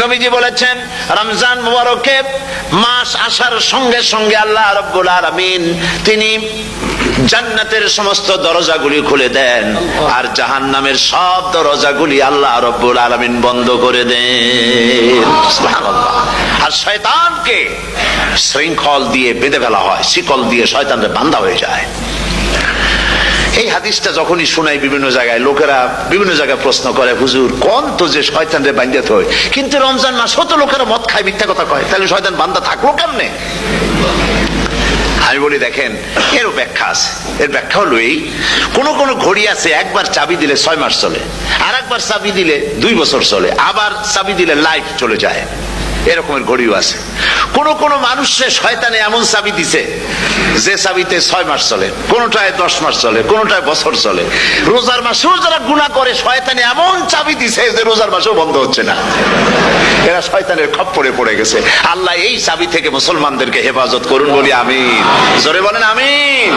নবীজি বলেছেন রমজান মুবারকে মাস আসার সঙ্গে সঙ্গে আল্লাহ রাব্বুল আলামিন তিনি জান্নাতের সমস্ত দরজাগুলি খুলে দেন আর জাহান্নামের সব দরজাগুলি আল্লাহ রাব্বুল আলামিন বন্ধ করে দেন। সুবহানাল্লাহ। আর শয়তানকে শৃঙ্খল দিয়ে বেঁধে ফেলা হয়, শিকল দিয়ে শয়তানরে বাঁধা হয়ে যায়। এই হাদিসটা যখনই শোনাই বিভিন্ন জায়গায় লোকেরা বিভিন্ন জায়গায় প্রশ্ন করে, হুজুর কোন তো যে শয়তানরে বাঁধতে হয়, কিন্তু রমজান মাস হতো লোকেরা মদ খায়, মিথ্যা কথা কয়, তাহলে শয়তান বাঁধা থাকলো কেমনে? আমি বলি দেখেন, এরও ব্যাখ্যা আছে। এর ব্যাখ্যা হলো এই, কোন কোন ঘড়ি আছে একবার চাবি দিলে 6 মাস চলে, আর একবার চাবি দিলে 2 বছর চলে, আবার চাবি দিলে লাইফ চলে যায়, এরকমের ঘড়িও আছে। কোন কোন মানুষের শয়তানে এমন চাবি দিছে যে চাবিতে 6 মাস চলে, কোনটায় 10 মাস চলে, কোনটায় বছর চলে। রোজার মাসেও যারা গুনাহ করে শয়তানে এমন চাবি দিছে যে রোজার মাসেও বন্ধ হচ্ছে না। এরা শয়তানের খপ্পরে পড়ে গেছে। আল্লাহ এই চাবি থেকে মুসলমানদেরকে হেফাজত করুন বলি আমিন। জোরে বলেন আমিন।